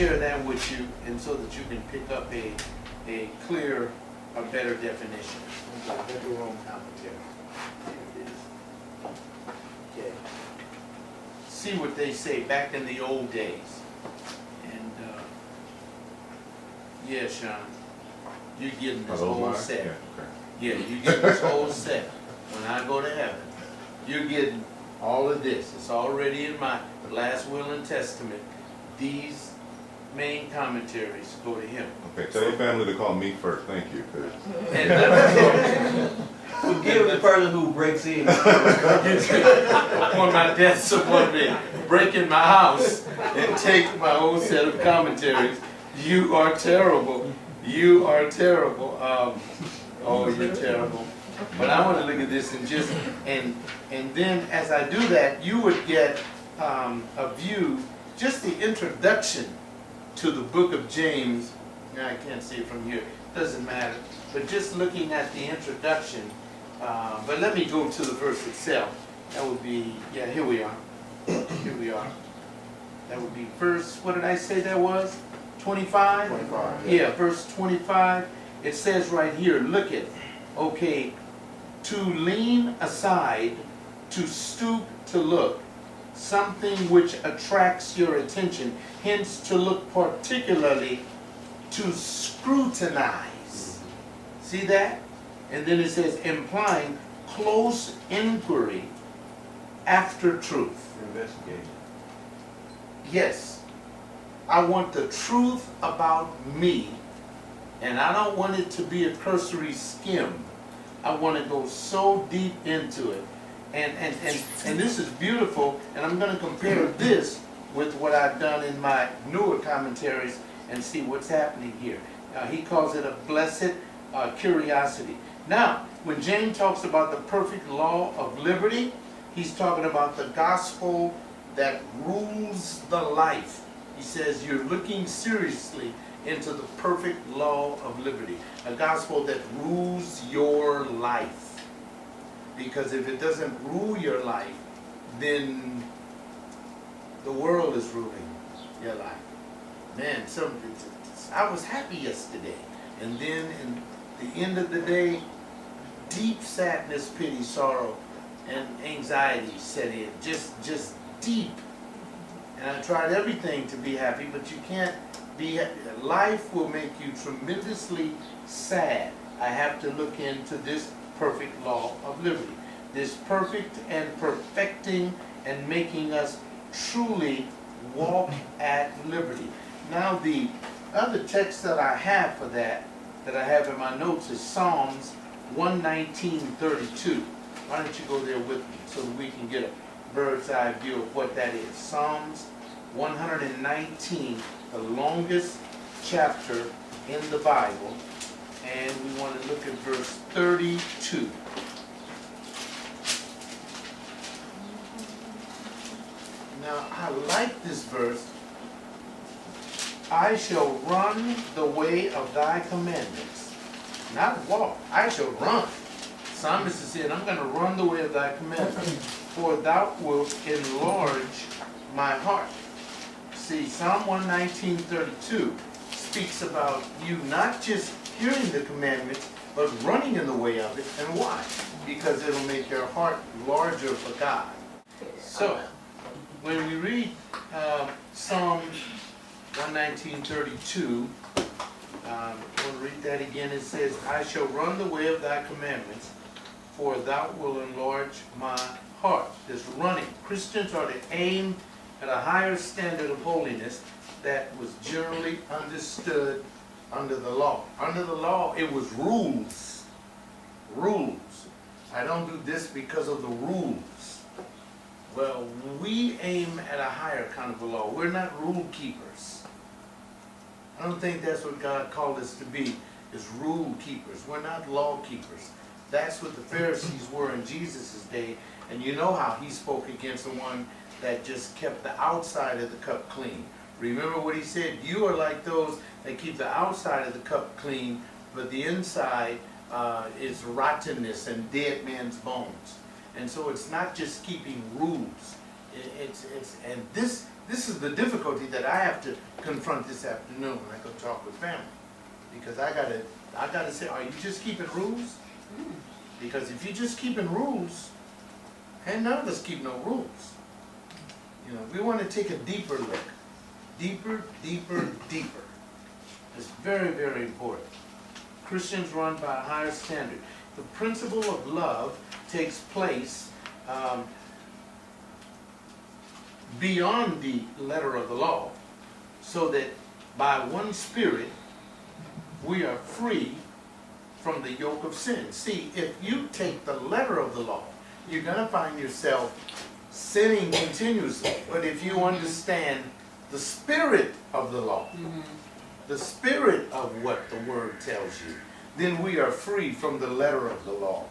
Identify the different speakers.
Speaker 1: share that with you, and so that you can pick up a clear, a better definition. Okay, let me wrong commentary. Here it is. Okay. See what they say back in the old days. And yeah, Sean, you're getting this whole set.
Speaker 2: Yeah, okay.
Speaker 1: Yeah, you get this whole set. When I go to heaven, you're getting all of this. It's already in my last will and testament. These main commentaries go to him.
Speaker 2: Okay, tell your family to call me first, thank you.
Speaker 1: And
Speaker 3: Forgive the person who breaks in.
Speaker 1: upon my death, someone may break in my house and take my whole set of commentaries. You are terrible. You are terrible. Oh, you're terrible. But I want to look at this and just, and then as I do that, you would get a view, just the introduction to the book of James. Now I can't see it from here, doesn't matter. But just looking at the introduction, but let me go to the verse itself. That would be, yeah, here we are. Here we are. That would be verse, what did I say that was? 25?
Speaker 3: 25.
Speaker 1: Yeah, verse 25. It says right here, look at, okay, to lean aside, to stoop to look, something which attracts your attention, hence to look particularly, to scrutinize. See that? And then it says, implying close inquiry after truth.
Speaker 3: Investigate.
Speaker 1: Yes, I want the truth about me, and I don't want it to be a cursory skim. I want to go so deep into it. And this is beautiful, and I'm going to compare this with what I've done in my newer commentaries and see what's happening here. He calls it a blessed curiosity. Now, when James talks about the perfect law of liberty, he's talking about the gospel that rules the life. He says you're looking seriously into the perfect law of liberty, a gospel that rules your life. Because if it doesn't rule your life, then the world is ruling your life. Man, I was happy yesterday, and then in the end of the day, deep sadness, pity, sorrow, and anxiety set in, just deep. And I tried everything to be happy, but you can't be happy. Life will make you tremendously sad. I have to look into this perfect law of liberty. This perfect and perfecting and making us truly walk at liberty. Now the other text that I have for that I have in my notes is Psalms 119:32. Why don't you go there with me so that we can get a bird's eye view of what that is. Psalms 119, the longest chapter in the Bible, and we want to look at verse 32. Now, I like this verse. I shall run the way of thy commandments. Not walk. I shall run. Psalmist is saying, I'm going to run the way of thy commandments, for thou wilt enlarge my heart. See, Psalm 119:32 speaks about you not just hearing the commandments, but running in the way of it. And why? Because it'll make your heart larger for God. So, when we read Psalm 119:32, we'll read that again. It says, I shall run the way of thy commandments, for thou wilt enlarge my heart. This running. Christians are to aim at a higher standard of holiness that was generally understood under the law. Under the law, it was rules. Rules. I don't do this because of the rules. Well, we aim at a higher kind of a law. We're not rule keepers. I don't think that's what God called us to be, is rule keepers. We're not law keepers. That's what the Pharisees were in Jesus' day. And you know how he spoke against the one that just kept the outside of the cup clean. Remember what he said? You are like those that keep the outside of the cup clean, but the inside is rottenness and dead man's bones. And so it's not just keeping rules. And this is the difficulty that I have to confront this afternoon when I go talk with family. Because I gotta say, are you just keeping rules? Because if you're just keeping rules, and none of us keep no rules. You know, we want to take a deeper look. Deeper, deeper, deeper. It's very, very important. Christians run by a higher standard. The principle of love takes place beyond the letter of the law, so that by one Spirit we are free from the yoke of sin. See, if you take the letter of the law, you're going to find yourself sinning continuously. But if you understand the spirit of the law, the spirit of what the word tells you, then we are free from the letter of the law.